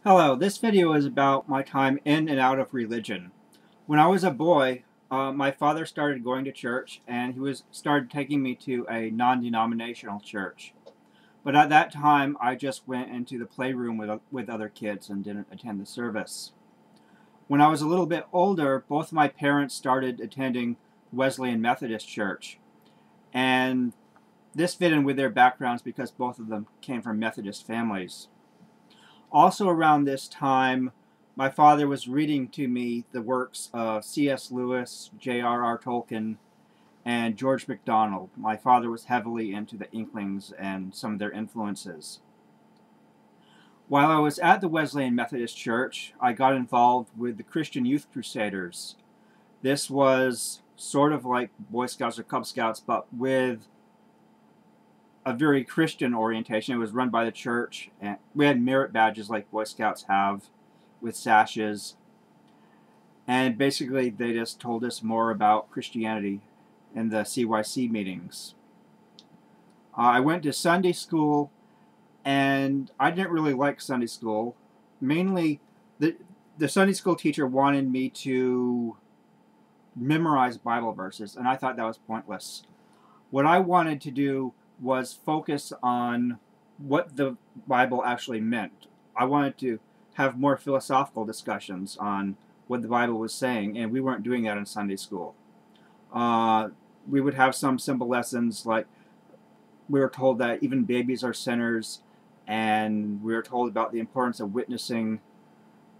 Hello, this video is about my time in and out of religion. When I was a boy, my father started going to church and started taking me to a non-denominational church. But at that time, I just went into the playroom with other kids and didn't attend the service. When I was a little bit older, both of my parents started attending Wesleyan Methodist Church. And this fit in with their backgrounds because both of them came from Methodist families. Also around this time, my father was reading to me the works of C.S. Lewis, J.R.R. Tolkien, and George MacDonald. My father was heavily into the Inklings and some of their influences. While I was at the Wesleyan Methodist Church, I got involved with the Christian Youth Crusaders. This was sort of like Boy Scouts or Cub Scouts, but with a very Christian orientation. It was run by the church, and we had merit badges like Boy Scouts have with sashes. And basically, they just told us more about Christianity in the CYC meetings. I went to Sunday school, and I didn't really like Sunday school. Mainly, the Sunday school teacher wanted me to memorize Bible verses, and I thought that was pointless. What I wanted to do was focus on what the Bible actually meant. I wanted to have more philosophical discussions on what the Bible was saying, and we weren't doing that in Sunday school. We would have some simple lessons, like we were told that even babies are sinners, and we were told about the importance of witnessing,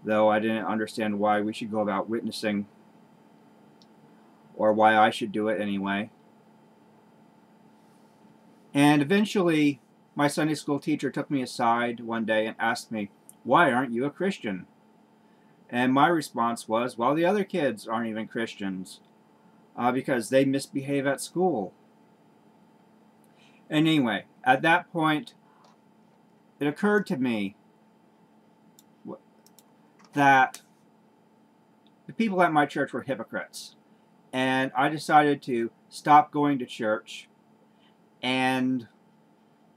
though I didn't understand why we should go about witnessing, or why I should do it anyway. And eventually, my Sunday school teacher took me aside one day and asked me, "Why aren't you a Christian?" And my response was, well, the other kids aren't even Christians because they misbehave at school. And anyway, at that point, it occurred to me that the people at my church were hypocrites. And I decided to stop going to church, and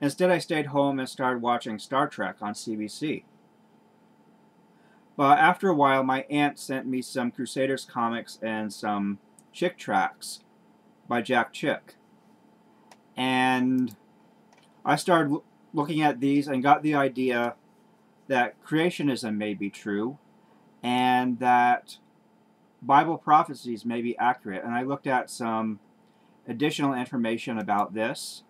instead I stayed home and started watching Star Trek on CBC. But after a while, my aunt sent me some Crusaders comics and some Chick tracts by Jack Chick. And I started looking at these and got the idea that creationism may be true and that Bible prophecies may be accurate. And I looked at some additional information about this.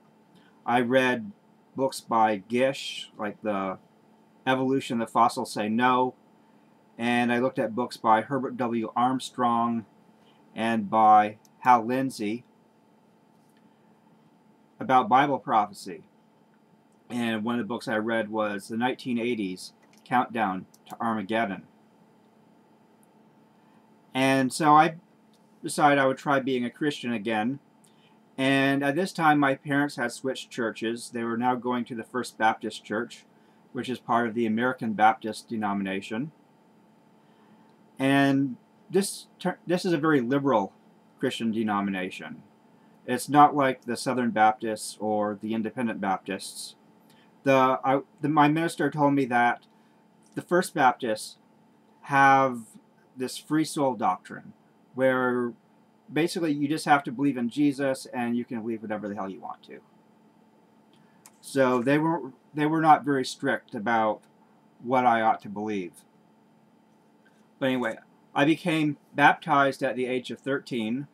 I read books by Gish, like The Evolution of the Fossils Say No, and I looked at books by Herbert W. Armstrong and by Hal Lindsey about Bible prophecy. And one of the books I read was the 1980s Countdown to Armageddon. And so I decided I would try being a Christian again. And at this time, my parents had switched churches. They were now going to the First Baptist Church, which is part of the American Baptist denomination. And this is a very liberal Christian denomination. It's not like the Southern Baptists or the Independent Baptists. My minister told me that the First Baptists have this free soul doctrine, where basically you just have to believe in Jesus and you can believe whatever the hell you want to. So they were not very strict about what I ought to believe. But anyway, I became baptized at the age of 13,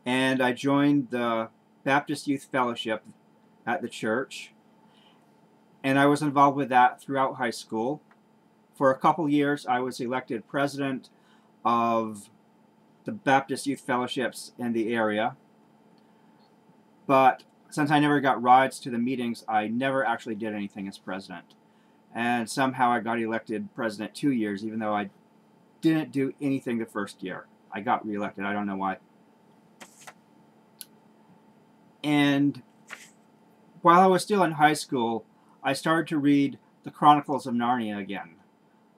and I joined the Baptist Youth Fellowship at the church, and I was involved with that throughout high school. For a couple years, I was elected president of the Baptist Youth Fellowships in the area, but since I never got rides to the meetings, I never actually did anything as president. And somehow I got elected president 2 years, even though I didn't do anything the first year. I got reelected. I don't know why. And while I was still in high school, I started to read the Chronicles of Narnia again.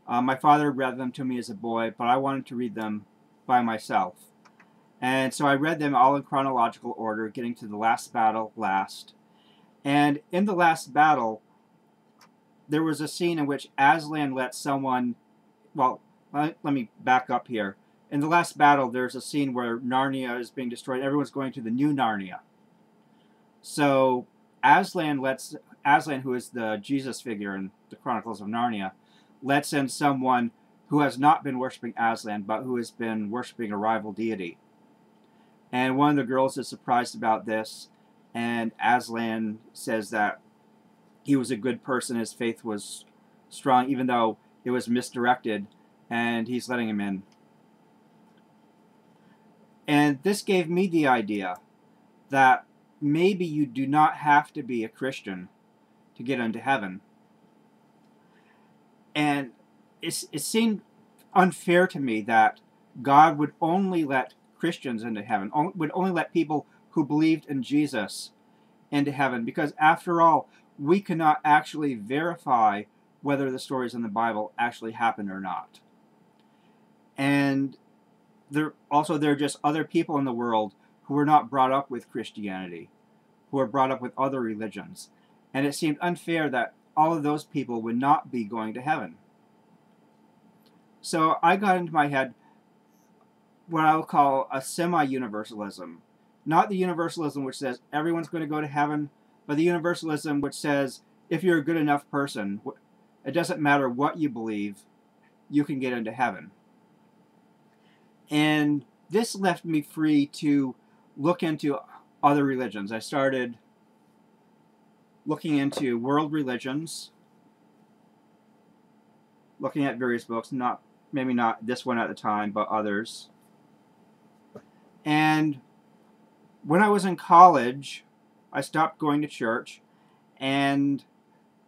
My father read them to me as a boy, but I wanted to read them by myself. And so I read them all in chronological order, getting to the last battle last. And in the last battle, there was a scene in which Aslan lets someone, well, let me back up here. In the last battle, there's a scene where Narnia is being destroyed. Everyone's going to the new Narnia. So Aslan, who is the Jesus figure in the Chronicles of Narnia, lets in someone who has not been worshiping Aslan, but who has been worshiping a rival deity. And one of the girls is surprised about this, and Aslan says that he was a good person, his faith was strong, even though it was misdirected, and he's letting him in. And this gave me the idea that maybe you do not have to be a Christian to get into heaven. And it seemed unfair to me that God would only let Christians into heaven, would only let people who believed in Jesus into heaven, because after all, we cannot actually verify whether the stories in the Bible actually happened or not. And there are just other people in the world who were not brought up with Christianity, who were brought up with other religions. And it seemed unfair that all of those people would not be going to heaven. So I got into my head what I will call a semi-universalism. Not the universalism which says everyone's going to go to heaven, but the universalism which says if you're a good enough person, it doesn't matter what you believe, you can get into heaven. And this left me free to look into other religions. I started looking into world religions, looking at various books, maybe not this one at the time, but others. And when I was in college, I stopped going to church, and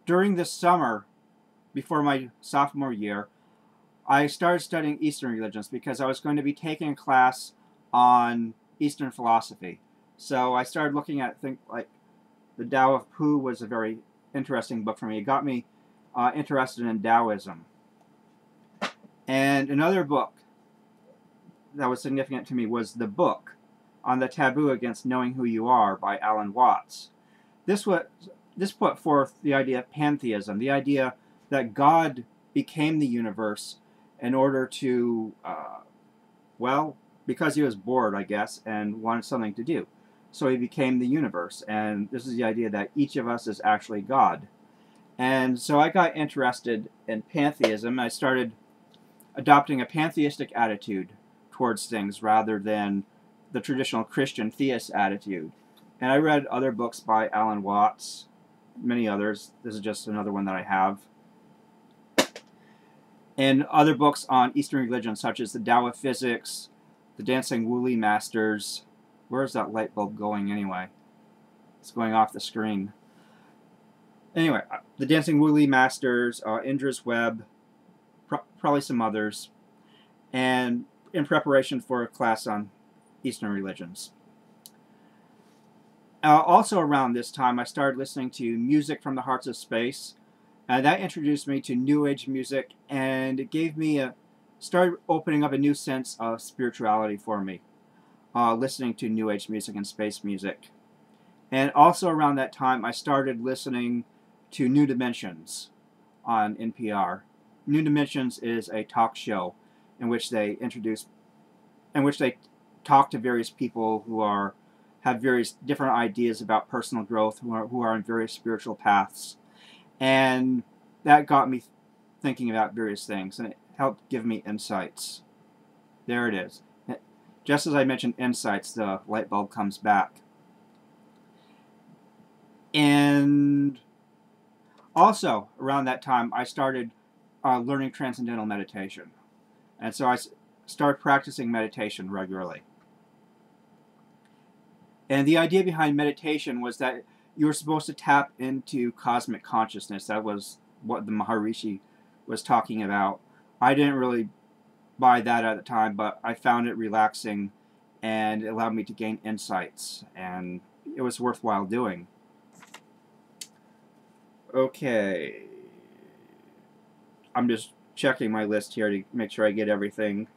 during this summer, before my sophomore year, I started studying Eastern religions because I was going to be taking a class on Eastern philosophy. So I started looking at things like the Tao of Pooh was a very interesting book for me. It got me interested in Taoism. And another book that was significant to me was the book on the Taboo Against Knowing Who You Are by Alan Watts. This put forth the idea of pantheism, the idea that God became the universe in order to, because he was bored, I guess, and wanted something to do. So he became the universe, and this is the idea that each of us is actually God. And so I got interested in pantheism. I started adopting a pantheistic attitude towards things rather than the traditional Christian theist attitude. And I read other books by Alan Watts, many others. This is just another one that I have. And other books on Eastern religion, such as the Tao of Physics, the Dancing Woolly Masters. Where's that light bulb going anyway? It's going off the screen. Anyway, the Dancing Woolly Masters, Indra's Web, probably some others, and in preparation for a class on Eastern religions. Also around this time, I started listening to music from the Hearts of Space, and that introduced me to New Age music, and it gave me started opening up a new sense of spirituality for me, listening to New Age music and space music. And also around that time, I started listening to New Dimensions on NPR. New Dimensions is a talk show in which they talk to various people who have various different ideas about personal growth, who are on various spiritual paths. And that got me thinking about various things, and it helped give me insights. There it is. Just as I mentioned insights, the light bulb comes back. And also, around that time, I started learning Transcendental Meditation. And so I started practicing meditation regularly. And the idea behind meditation was that you were supposed to tap into cosmic consciousness. That was what the Maharishi was talking about. I didn't really buy that at the time, but I found it relaxing and it allowed me to gain insights, and it was worthwhile doing. Okay. I'm just checking my list here to make sure I get everything.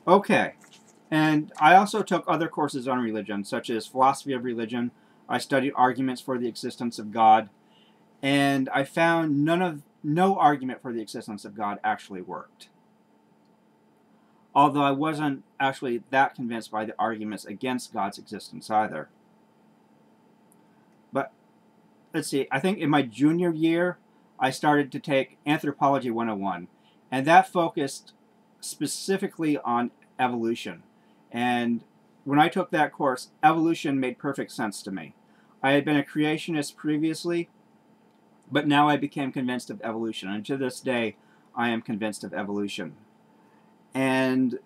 Okay. And I also took other courses on religion, such as philosophy of religion. I studied arguments for the existence of God, and I found no argument for the existence of God actually worked. Although I wasn't actually that convinced by the arguments against God's existence either. But let's see, I think in my junior year, I started to take Anthropology 101, and that focused specifically on evolution. And when I took that course, evolution made perfect sense to me. I had been a creationist previously, but now I became convinced of evolution, and to this day, I am convinced of evolution. And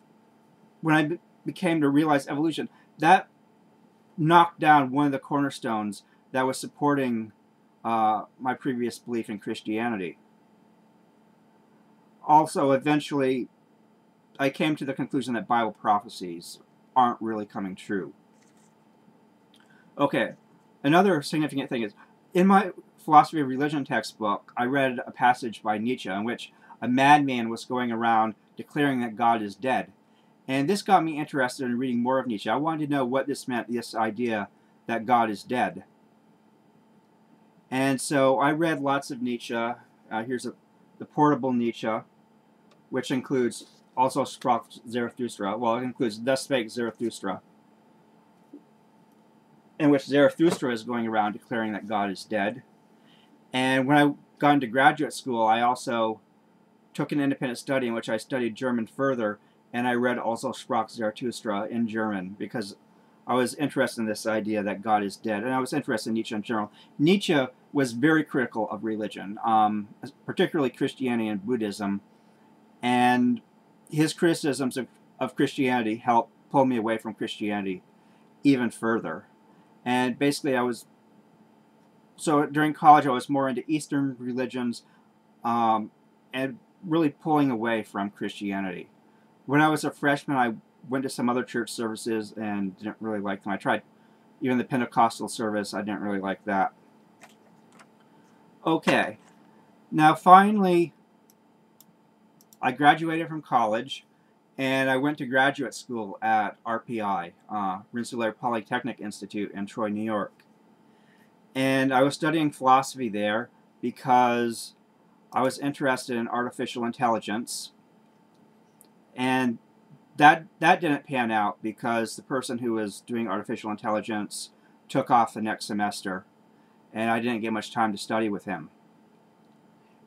when I became to realize evolution, that knocked down one of the cornerstones that was supporting my previous belief in Christianity. Also, eventually, I came to the conclusion that Bible prophecies aren't really coming true. Okay, another significant thing is, in my philosophy of religion textbook, I read a passage by Nietzsche in which a madman was going around declaring that God is dead. And this got me interested in reading more of Nietzsche. I wanted to know what this meant, this idea that God is dead. And so I read lots of Nietzsche. Here's the portable Nietzsche, which includes also sprach Zarathustra. Well, it includes Thus Spake Zarathustra, in which Zarathustra is going around declaring that God is dead. And when I got into graduate school, I also took an independent study in which I studied German further, and I read also Sprach Zarathustra in German because I was interested in this idea that God is dead, and I was interested in Nietzsche in general. Nietzsche was very critical of religion, particularly Christianity and Buddhism, and his criticisms of Christianity helped pull me away from Christianity even further. And basically so during college I was more into Eastern religions and really pulling away from Christianity. When I was a freshman, I went to some other church services and didn't really like them. I tried even the Pentecostal service. I didn't really like that. Okay, now finally I graduated from college and I went to graduate school at RPI, Rensselaer Polytechnic Institute in Troy, New York. And I was studying philosophy there because I was interested in artificial intelligence. And that didn't pan out because the person who was doing artificial intelligence took off the next semester, and I didn't get much time to study with him.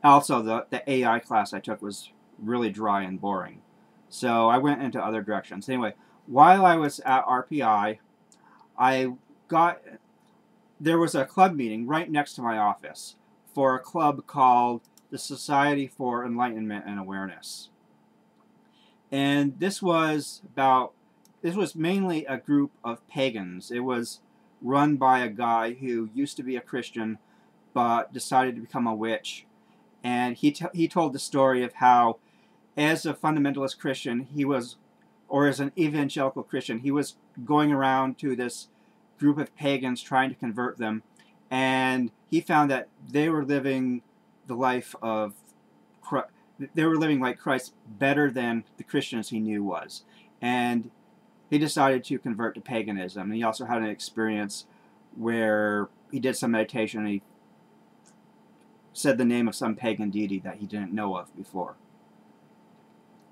Also, the AI class I took was really dry and boring, so I went into other directions. Anyway, while I was at RPI, there was a club meeting right next to my office for a club called the Society for Enlightenment and Awareness. And this was mainly a group of pagans. It was run by a guy who used to be a Christian but decided to become a witch. And he told the story of how, as a fundamentalist Christian, or as an evangelical Christian, he was going around to this group of pagans trying to convert them. And he found that they were living the life of Christ. They were living like Christ better than the Christians he knew was. And he decided to convert to paganism. And he also had an experience where he did some meditation and he said the name of some pagan deity that he didn't know of before.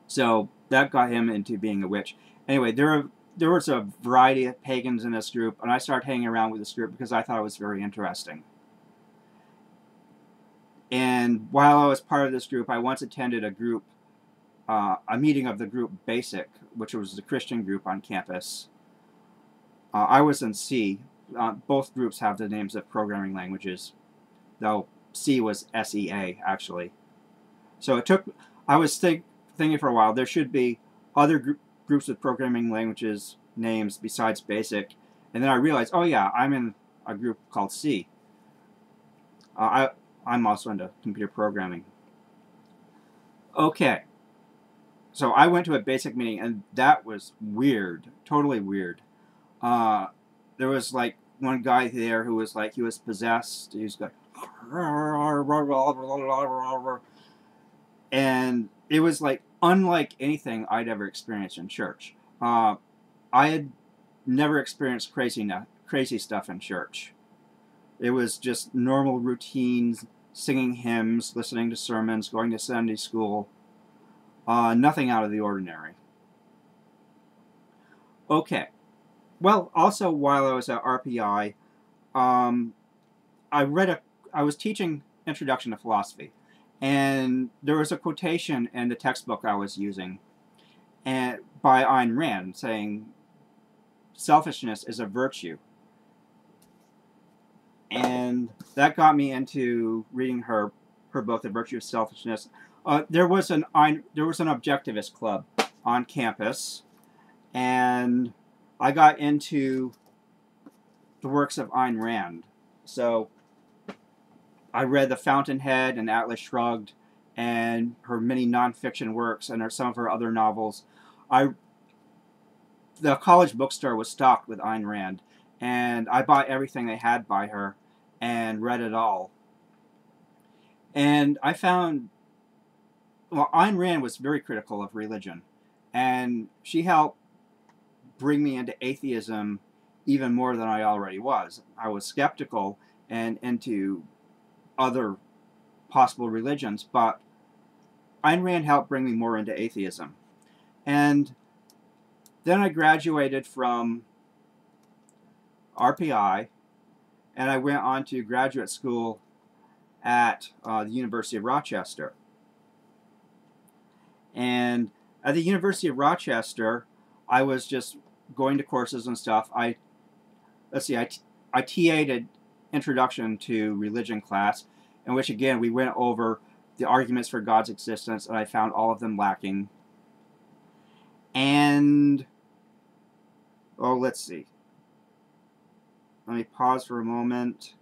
So that got him into being a witch. Anyway, there was a variety of pagans in this group, and I started hanging around with this group because I thought it was very interesting. And while I was part of this group, I once attended a meeting of the group BASIC, which was the Christian group on campus. I was in C. Both groups have the names of programming languages, though C was SEA, actually. So I was thinking for a while, there should be other groups with programming languages names besides BASIC. And then I realized, oh yeah, I'm in a group called C. I'm also into computer programming. Okay, so I went to a BASIC meeting, and that was weird, totally weird. There was like one guy there who was like, he was possessed. He was like, and it was like unlike anything I'd ever experienced in church. I had never experienced crazy stuff in church. It was just normal routines, singing hymns, listening to sermons, going to Sunday school. Nothing out of the ordinary. Okay. Well, also while I was at RPI, um, I was teaching Introduction to Philosophy, and there was a quotation in the textbook I was using by Ayn Rand saying, selfishness is a virtue. And that got me into reading her book, The Virtue of Selfishness. There was an objectivist club on campus, and I got into the works of Ayn Rand. So I read The Fountainhead and Atlas Shrugged and her many nonfiction works and some of her other novels. The college bookstore was stocked with Ayn Rand, and I bought everything they had by her and read it all. And I found, well, Ayn Rand was very critical of religion, and she helped bring me into atheism even more than I already was. I was skeptical and into other possible religions, but Ayn Rand helped bring me more into atheism. And then I graduated from RPI, and I went on to graduate school at the University of Rochester. And at the University of Rochester, I was just going to courses and stuff. I TA'd an Introduction to Religion class, in which, again, we went over the arguments for God's existence, and I found all of them lacking. And, let's see. Let me pause for a moment.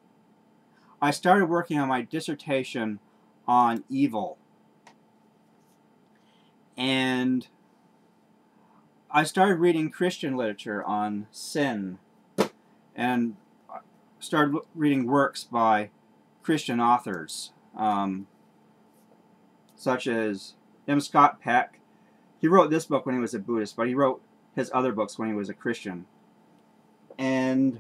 I started working on my dissertation on evil. And I started reading Christian literature on sin. And started reading works by Christian authors, such as M. Scott Peck. He wrote this book when he was a Buddhist, but he wrote his other books when he was a Christian. And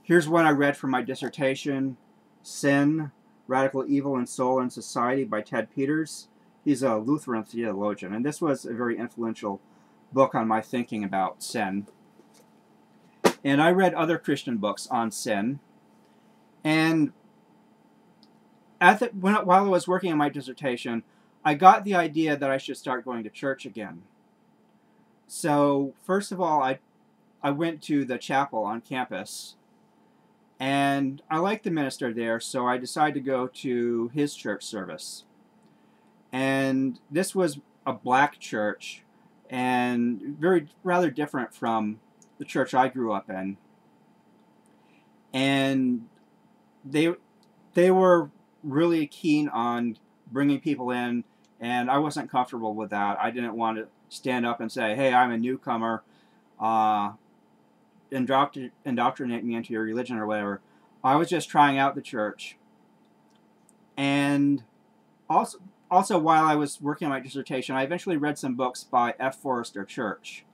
here's one I read for my dissertation, Sin, Radical Evil in Soul and Society by Ted Peters. He's a Lutheran theologian, and this was a very influential book on my thinking about sin. And I read other Christian books on sin. And while I was working on my dissertation, I got the idea that I should start going to church again. So, first of all, I went to the chapel on campus, and I liked the minister there, so I decided to go to his church service. And this was a black church, and rather different from the church I grew up in. And they were really keen on bringing people in, and I wasn't comfortable with that. I didn't want to stand up and say, hey, I'm a newcomer, indoctrinate me into your religion or whatever. I was just trying out the church. And also while I was working on my dissertation, I eventually read some books by F. Forrester Church.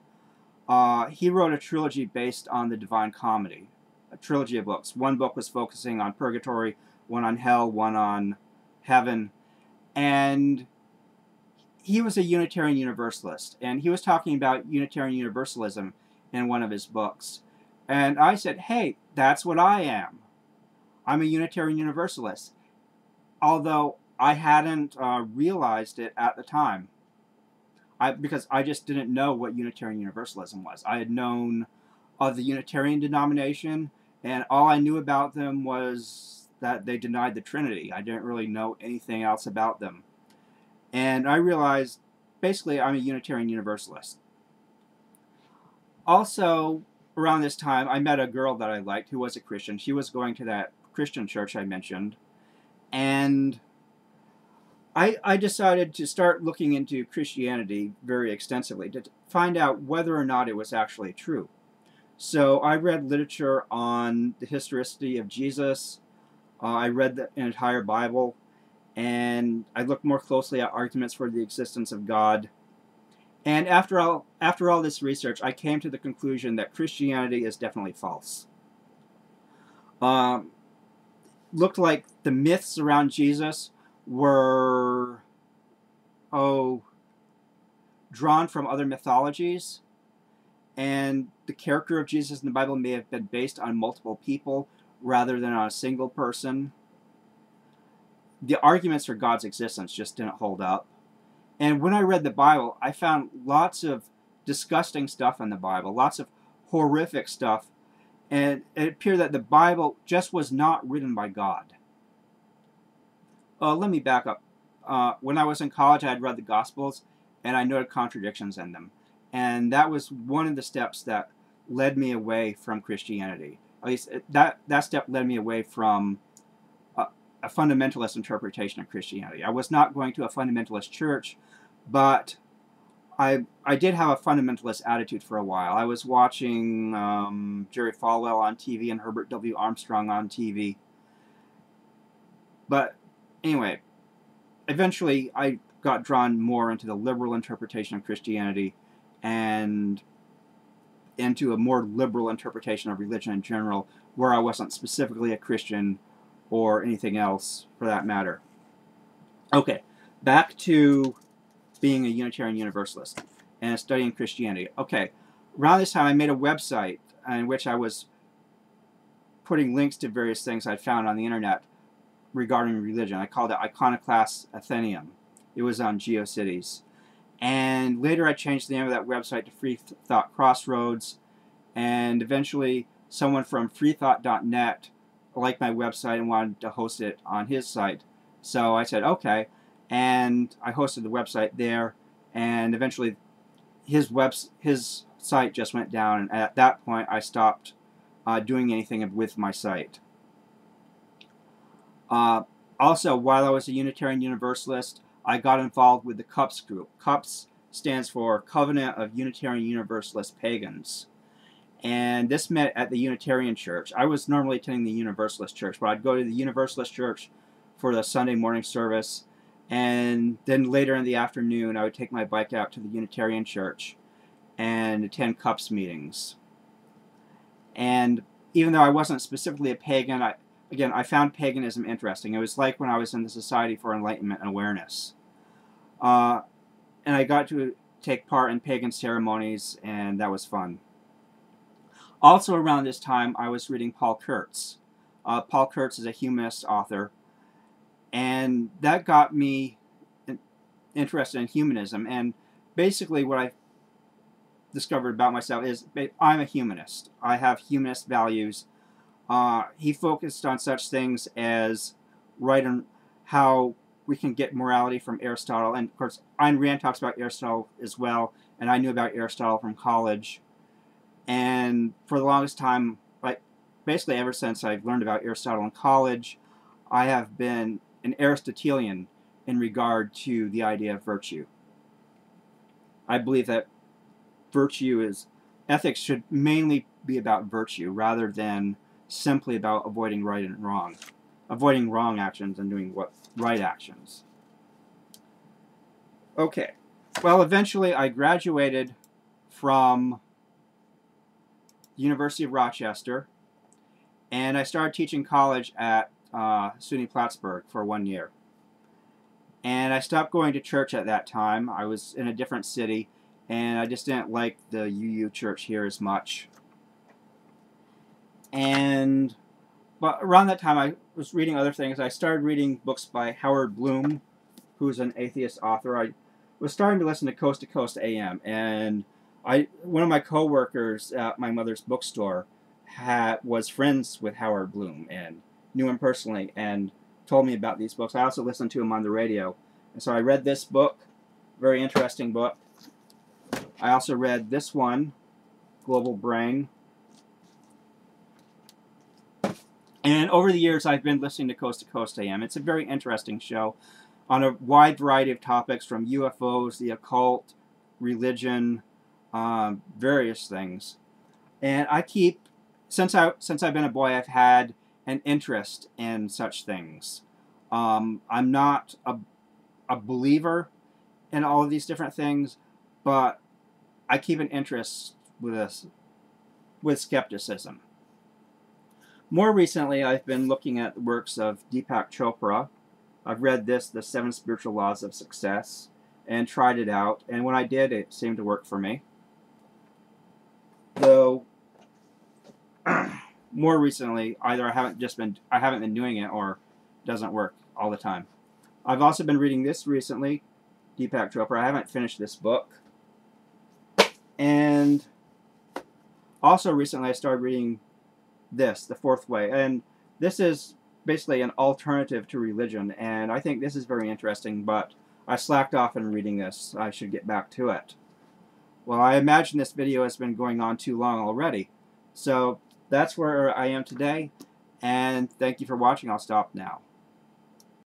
He wrote a trilogy based on the Divine Comedy, a trilogy of books. One book was focusing on purgatory, one on hell, one on heaven. And he was a Unitarian Universalist, and he was talking about Unitarian Universalism in one of his books. And I said, hey, that's what I am. I'm a Unitarian Universalist, although I hadn't realized it at the time, because I just didn't know what Unitarian Universalism was. I had known of the Unitarian denomination, and all I knew about them was that they denied the Trinity. I didn't really know anything else about them. And I realized, basically, I'm a Unitarian Universalist. Also, around this time, I met a girl that I liked who was a Christian. She was going to that Christian church I mentioned. And I decided to start looking into Christianity very extensively to find out whether or not it was actually true. So I read literature on the historicity of Jesus. I read the entire Bible, and I looked more closely at arguments for the existence of God. And after all this research, I came to the conclusion that Christianity is definitely false. Looked like the myths around Jesus were, drawn from other mythologies, and the character of Jesus in the Bible may have been based on multiple people rather than on a single person. The arguments for God's existence just didn't hold up. And when I read the Bible, I found lots of disgusting stuff in the Bible, lots of horrific stuff, and it appeared that the Bible just was not written by God. Let me back up. When I was in college, I had read the Gospels, and I noted contradictions in them. And that was one of the steps that led me away from Christianity. At least that step led me away from a fundamentalist interpretation of Christianity. I was not going to a fundamentalist church, but I did have a fundamentalist attitude for a while. I was watching Jerry Falwell on TV and Herbert W. Armstrong on TV. But anyway, eventually I got drawn more into the liberal interpretation of Christianity and into a more liberal interpretation of religion in general, where I wasn't specifically a Christian or anything else for that matter. Okay, back to being a Unitarian Universalist and studying Christianity. Okay, around this time I made a website in which I was putting links to various things I'd found on the internet regarding religion. I called it Iconoclast Athenaeum. It was on GeoCities. And later I changed the name of that website to Free Thought Crossroads, and eventually someone from freethought.net liked my website and wanted to host it on his site. So I said, okay, and I hosted the website there, and eventually his site just went down, and at that point I stopped doing anything with my site. Also, while I was a Unitarian Universalist, I got involved with the CUPS group. CUPS stands for Covenant of Unitarian Universalist Pagans. And this met at the Unitarian Church. I was normally attending the Universalist Church, but I'd go to the Universalist Church for the Sunday morning service, and then later in the afternoon I would take my bike out to the Unitarian Church and attend CUPS meetings. And even though I wasn't specifically a pagan, I found paganism interesting. It was like when I was in the Society for Enlightenment and Awareness. And I got to take part in pagan ceremonies, and that was fun. Also around this time, I was reading Paul Kurtz. Paul Kurtz is a humanist author, and that got me interested in humanism. And basically what I discovered about myself is I'm a humanist. I have humanist values. He focused on such things as how we can get morality from Aristotle. And of course, Ayn Rand talks about Aristotle as well, and I knew about Aristotle from college. And for the longest time, basically ever since I've learned about Aristotle in college, I have been an Aristotelian in regard to the idea of virtue. I believe that ethics should mainly be about virtue rather than simply about avoiding right and wrong. Avoiding wrong actions and doing right actions. Okay. Well, eventually I graduated from the University of Rochester, and I started teaching college at SUNY Plattsburgh for 1 year. And I stopped going to church at that time. I was in a different city, and I just didn't like the UU church here as much. But around that time, I was reading other things. I started reading books by Howard Bloom, who's an atheist author. I was starting to listen to Coast AM, and one of my coworkers at my mother's bookstore was friends with Howard Bloom and knew him personally and told me about these books. I also listened to him on the radio, and so I read this book, very interesting book. I also read this one, Global Brain. And over the years, I've been listening to Coast AM. It's a very interesting show on a wide variety of topics, from UFOs, the occult, religion, various things. And since I've been a boy, I've had an interest in such things. I'm not a believer in all of these different things, but I keep an interest with this, with skepticism. More recently, I've been looking at the works of Deepak Chopra. I've read this, The 7 Spiritual Laws of Success, and tried it out, and when I did, it seemed to work for me. Though, more recently, either I haven't been doing it, or it doesn't work all the time. I've also been reading this recently, Deepak Chopra. I haven't finished this book. And also recently I started reading this, The Fourth Way. And this is basically an alternative to religion. And I think this is very interesting, but I slacked off in reading this. I should get back to it. Well, I imagine this video has been going on too long already. So that's where I am today. And thank you for watching. I'll stop now.